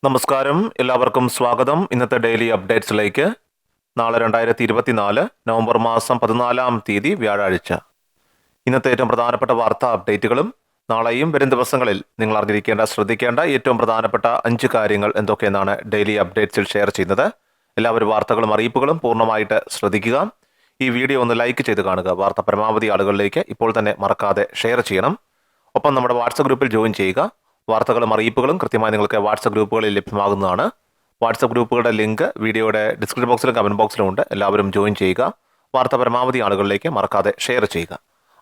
നമസ്കാരം, എല്ലാവർക്കും സ്വാഗതം. ഇന്നത്തെ ഡെയിലി അപ്ഡേറ്റ്സിലേക്ക്. നാളെ 2024 നവംബർ മാസം 14 വ്യാഴാഴ്ച. ഇന്നത്തെ ഏറ്റവും പ്രധാനപ്പെട്ട വാർത്താ അപ്ഡേറ്റുകളും നാളെയും വരും ദിവസങ്ങളിൽ നിങ്ങൾ അറിഞ്ഞിരിക്കേണ്ട, ശ്രദ്ധിക്കേണ്ട ഏറ്റവും പ്രധാനപ്പെട്ട 5 കാര്യങ്ങൾ എന്തൊക്കെയെന്നാണ് ഡെയിലി അപ്ഡേറ്റ്സിൽ ഷെയർ ചെയ്യുന്നത്. എല്ലാവരും വാർത്തകളും അറിയിപ്പുകളും പൂർണ്ണമായിട്ട് ശ്രദ്ധിക്കുക. ഈ വീഡിയോ ഒന്ന് ലൈക്ക് ചെയ്ത് കാണുക. വാർത്ത പരമാവധി ആളുകളിലേക്ക് ഇപ്പോൾ തന്നെ മറക്കാതെ ഷെയർ ചെയ്യണം. ഒപ്പം നമ്മുടെ വാട്സപ്പ് ഗ്രൂപ്പിൽ ജോയിൻ ചെയ്യുക. വാർത്തകളും അറിയിപ്പുകളും കൃത്യമായി നിങ്ങൾക്ക് വാട്സപ്പ് ഗ്രൂപ്പുകളിൽ ലഭ്യമാകുന്നതാണ്. വാട്സപ്പ് ഗ്രൂപ്പുകളുടെ ലിങ്ക് വീഡിയോയുടെ ഡിസ്ക്രിപ്ഷൻ ബോക്സിലും കമൻറ്റ് ബോക്സിലും ഉണ്ട്. എല്ലാവരും ജോയിൻ ചെയ്യുക. വാർത്ത പരമാവധി ആളുകളിലേക്ക് മറക്കാതെ ഷെയർ ചെയ്യുക.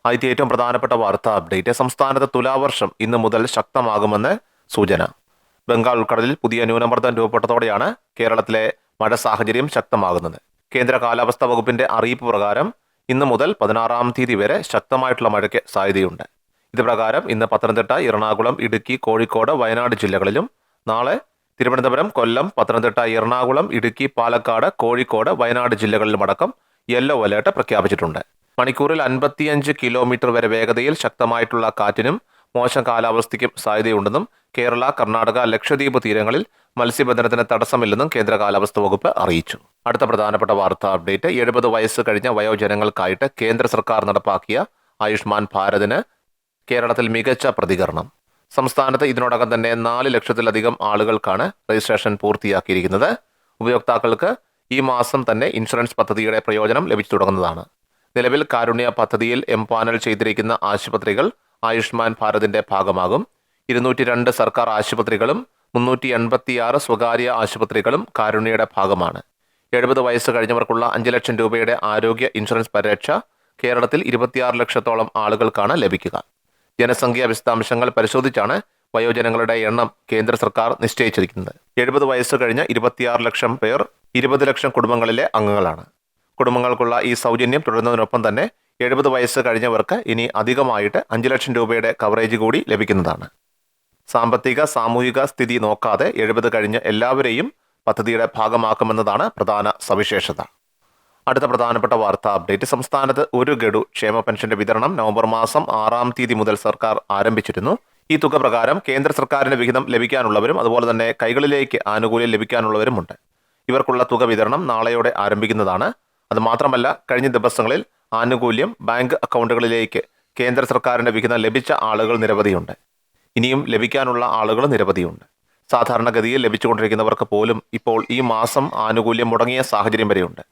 ആദ്യത്തെ ഏറ്റവും പ്രധാനപ്പെട്ട വാർത്താ അപ്ഡേറ്റ്. സംസ്ഥാനത്ത് തുലാവർഷം ഇന്ന് മുതൽ ശക്തമാകുമെന്ന് സൂചന. ബംഗാൾ ഉൾക്കടലിൽ പുതിയ ന്യൂനമർദ്ദം രൂപപ്പെട്ടതോടെയാണ് കേരളത്തിലെ മഴ സാഹചര്യം ശക്തമാകുന്നത്. കേന്ദ്ര കാലാവസ്ഥാ വകുപ്പിന്റെ അറിയിപ്പ് പ്രകാരം ഇന്ന് മുതൽ 16 വരെ ശക്തമായിട്ടുള്ള മഴയ്ക്ക് സാധ്യതയുണ്ട്. ഇത് പ്രകാരം ഇന്ന് പത്തനംതിട്ട, എറണാകുളം, ഇടുക്കി, കോഴിക്കോട്, വയനാട് ജില്ലകളിലും നാളെ തിരുവനന്തപുരം, കൊല്ലം, പത്തനംതിട്ട, എറണാകുളം, ഇടുക്കി, പാലക്കാട്, കോഴിക്കോട്, വയനാട് ജില്ലകളിലുമടക്കം യെല്ലോ അലേർട്ട് പ്രഖ്യാപിച്ചിട്ടുണ്ട്. മണിക്കൂറിൽ 55 കിലോമീറ്റർ വരെ വേഗതയിൽ ശക്തമായിട്ടുള്ള കാറ്റിനും മോശം കാലാവസ്ഥയ്ക്കും സാധ്യതയുണ്ടെന്നും കേരള, കർണാടക, ലക്ഷദ്വീപ് തീരങ്ങളിൽ മത്സ്യബന്ധനത്തിന് തടസ്സമില്ലെന്നും കേന്ദ്ര കാലാവസ്ഥാ വകുപ്പ് അറിയിച്ചു. അടുത്ത പ്രധാനപ്പെട്ട വാർത്താ അപ്ഡേറ്റ്. 70 വയസ്സ് കഴിഞ്ഞ വയോജനങ്ങൾക്കായിട്ട് കേന്ദ്ര സർക്കാർ നടപ്പാക്കിയ ആയുഷ്മാൻ ഭാരതിന് കേരളത്തിൽ മികച്ച പ്രതികരണം. സംസ്ഥാനത്ത് ഇതിനോടകം തന്നെ 4 ലക്ഷത്തിലധികം ആളുകൾക്കാണ് രജിസ്ട്രേഷൻ പൂർത്തിയാക്കിയിരിക്കുന്നത്. ഉപയോക്താക്കൾക്ക് ഈ മാസം തന്നെ ഇൻഷുറൻസ് പദ്ധതിയുടെ പ്രയോജനം ലഭിച്ചു തുടങ്ങുന്നതാണ്. നിലവിൽ കാരുണ്യ പദ്ധതിയിൽ എംപാനൽ ചെയ്തിരിക്കുന്ന ആശുപത്രികൾ ആയുഷ്മാൻ ഭാരതിന്റെ ഭാഗമാകും. 202 സർക്കാർ ആശുപത്രികളും 386 സ്വകാര്യ ആശുപത്രികളും കാരുണ്യയുടെ ഭാഗമാണ്. 70 വയസ്സ് കഴിഞ്ഞവർക്കുള്ള 5 ലക്ഷം രൂപയുടെ ആരോഗ്യ ഇൻഷുറൻസ് പരിരക്ഷ കേരളത്തിൽ 26 ലക്ഷത്തോളം ആളുകൾക്കാണ് ലഭിക്കുക. ജനസംഖ്യാ വിശദാംശങ്ങൾ പരിശോധിച്ചാണ് വയോജനങ്ങളുടെ എണ്ണം കേന്ദ്ര സർക്കാർ നിശ്ചയിച്ചിരിക്കുന്നത്. 70 വയസ്സ് കഴിഞ്ഞ 26 ലക്ഷം പേർ 20 ലക്ഷം കുടുംബങ്ങളിലെ അംഗങ്ങളാണ്. കുടുംബങ്ങൾക്കുള്ള ഈ സൗജന്യം തുടരുന്നതിനൊപ്പം തന്നെ 70 വയസ്സ് കഴിഞ്ഞവർക്ക് ഇനി അധികമായിട്ട് 5 ലക്ഷം രൂപയുടെ കവറേജ് കൂടി ലഭിക്കുന്നതാണ്. സാമ്പത്തിക സാമൂഹിക സ്ഥിതി നോക്കാതെ 70 കഴിഞ്ഞ എല്ലാവരെയും പദ്ധതിയുടെ ഭാഗമാക്കുമെന്നതാണ് പ്രധാന സവിശേഷത. അടുത്ത പ്രധാനപ്പെട്ട വാർത്താ അപ്ഡേറ്റ്. സംസ്ഥാനത്ത് 1 ഗഡു ക്ഷേമ പെൻഷന്റെ വിതരണം നവംബർ മാസം 6 മുതൽ സർക്കാർ ആരംഭിച്ചിരുന്നു. ഈ തുക പ്രകാരം കേന്ദ്ര സർക്കാരിന് വിഹിതം ലഭിക്കാനുള്ളവരും അതുപോലെ തന്നെ കൈകളിലേക്ക് ആനുകൂല്യം ലഭിക്കാനുള്ളവരുമുണ്ട്. ഇവർക്കുള്ള തുക വിതരണം നാളെയോടെ ആരംഭിക്കുന്നതാണ്. അതുമാത്രമല്ല, കഴിഞ്ഞ ദിവസങ്ങളിൽ ആനുകൂല്യം ബാങ്ക് അക്കൗണ്ടുകളിലേക്ക് കേന്ദ്ര സർക്കാരിന്റെ വിഹിതം ലഭിച്ച ആളുകൾ നിരവധിയുണ്ട്. ഇനിയും ലഭിക്കാനുള്ള ആളുകൾ നിരവധിയുണ്ട്. സാധാരണഗതിയിൽ ലഭിച്ചുകൊണ്ടിരിക്കുന്നവർക്ക് പോലും ഇപ്പോൾ ഈ മാസം ആനുകൂല്യം മുടങ്ങിയ സാഹചര്യം വരെയുണ്ട്.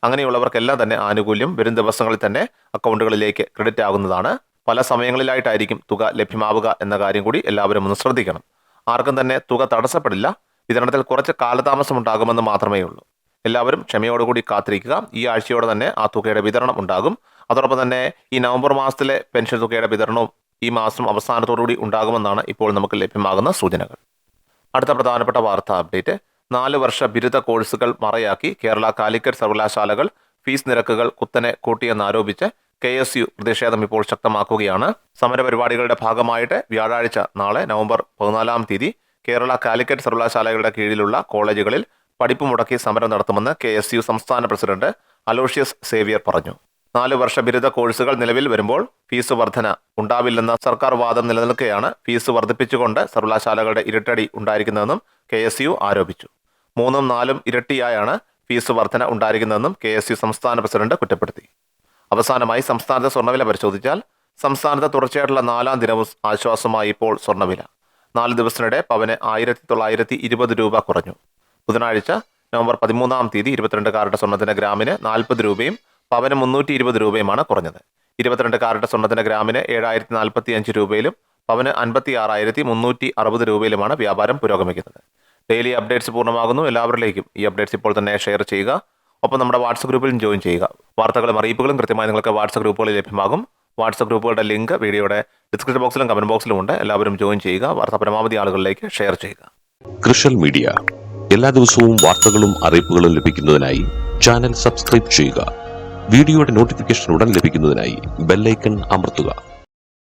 അങ്ങനെയുള്ളവർക്കെല്ലാം തന്നെ ആനുകൂല്യം വരും ദിവസങ്ങളിൽ തന്നെ അക്കൗണ്ടുകളിലേക്ക് ക്രെഡിറ്റ് ആകുന്നതാണ്. പല സമയങ്ങളിലായിട്ടായിരിക്കും തുക ലഭ്യമാവുക എന്ന കാര്യം കൂടി എല്ലാവരും ഒന്ന് ശ്രദ്ധിക്കണം. ആർക്കും തന്നെ തുക തടസ്സപ്പെടില്ല. വിതരണത്തിൽ കുറച്ച് കാലതാമസം ഉണ്ടാകുമെന്ന് മാത്രമേ ഉള്ളൂ. എല്ലാവരും ക്ഷമയോടുകൂടി കാത്തിരിക്കുക. ഈ ആഴ്ചയോടെ തന്നെ ആ തുകയുടെ വിതരണം ഉണ്ടാകും. അതോടൊപ്പം തന്നെ ഈ നവംബർ മാസത്തിലെ പെൻഷൻ തുകയുടെ വിതരണവും ഈ മാസം അവസാനത്തോടുകൂടി ഉണ്ടാകുമെന്നാണ് ഇപ്പോൾ നമുക്ക് ലഭ്യമാകുന്ന സൂചനകൾ. അടുത്ത പ്രധാനപ്പെട്ട വാർത്താ അപ്ഡേറ്റ്. 4 വർഷ ബിരുദ കോഴ്സുകൾ മറയാക്കി കേരള കാലിക്കറ്റ് സർവകലാശാലകൾ ഫീസ് നിരക്കുകൾ കുത്തനെ കൂട്ടിയെന്നാരോപിച്ച് KSU പ്രതിഷേധം ഇപ്പോൾ ശക്തമാക്കുകയാണ്. സമരപരിപാടികളുടെ ഭാഗമായിട്ട് വ്യാഴാഴ്ച നാളെ നവംബർ 14 കേരള കാലിക്കറ്റ് സർവകലാശാലകളുടെ കീഴിലുള്ള കോളേജുകളിൽ പഠിപ്പ് മുടക്കി സമരം നടത്തുമെന്ന് KSU സംസ്ഥാന പ്രസിഡന്റ് അലോഷ്യസ് സേവ്യർ പറഞ്ഞു. 4 വർഷ ബിരുദ കോഴ്സുകൾ നിലവിൽ വരുമ്പോൾ ഫീസ് വർധന ഉണ്ടാവില്ലെന്ന സർക്കാർ വാദം നിലനിൽക്കെയാണ് ഫീസ് വർദ്ധിപ്പിച്ചുകൊണ്ട് സർവകലാശാലകളുടെ ഇരട്ടടി ഉണ്ടായിരിക്കുന്നതെന്നും KSU ആരോപിച്ചു. 3ഉം 4ഉം ഇരട്ടിയായാണ് ഫീസ് വർധന ഉണ്ടായിരിക്കുന്നതെന്നും KSU സംസ്ഥാന പ്രസിഡന്റ് കുറ്റപ്പെടുത്തി. അവസാനമായി സംസ്ഥാനത്തെ സ്വർണ്ണവില പരിശോധിച്ചാൽ സംസ്ഥാനത്ത് തുടർച്ചയായിട്ടുള്ള 4ാം ദിനവും ആശ്വാസമായി ഇപ്പോൾ സ്വർണ്ണവില. 4 ദിവസത്തിനിടെ പവന് 1920 രൂപ കുറഞ്ഞു. ബുധനാഴ്ച നവംബർ 13 22 കാരറ്റ് സ്വർണ്ണത്തിന് ഗ്രാമിന് 40 രൂപയും പവന് 320 രൂപയുമാണ് കുറഞ്ഞത്. 22 കാരറ്റ് സ്വർണ്ണത്തിന് ഗ്രാമിന് 7045 രൂപയിലും പവന് 56,360 രൂപയിലുമാണ് വ്യാപാരം പുരോഗമിക്കുന്നത്. ഡെയിലി അപ്ഡേറ്റ്സ് പൂർണ്ണമാകുന്നു. എല്ലാവരിലേക്കും ഈ അപ്ഡേറ്റ്സ് ഇപ്പോൾ തന്നെ ഷെയർ ചെയ്യുക. ഒപ്പം നമ്മുടെ വാട്സപ്പ് ഗ്രൂപ്പിലും ജോയിൻ ചെയ്യുക. വാർത്തകളും അറിയിപ്പുകളും കൃത്യമായി നിങ്ങൾക്ക് വാട്സപ്പ് ഗ്രൂപ്പുകളിൽ ലഭ്യമാകും. വാട്സപ്പ് ഗ്രൂപ്പുകളുടെ ലിങ്ക് വീഡിയോയുടെ ഡിസ്ക്രിപ്ഷൻ ബോക്സിലും കമന്റ് ബോക്സിലും ഉണ്ട്. എല്ലാവരും ജോയിൻ ചെയ്യുക. വാർത്ത പരമാവധി ആളുകളിലേക്ക് ഷെയർ ചെയ്യുക. കൃഷൽ മീഡിയ എല്ലാ ദിവസവും വാർത്തകളും അറിയിപ്പുകളും ലഭിക്കുന്നതിനായി ചാനൽ സബ്സ്ക്രൈബ് ചെയ്യുക. വീഡിയോയുടെ നോട്ടിഫിക്കേഷൻ ഉടൻ ലഭിക്കുന്നതിനായി ബെല്ലൈക്കൺ അമർത്തുക.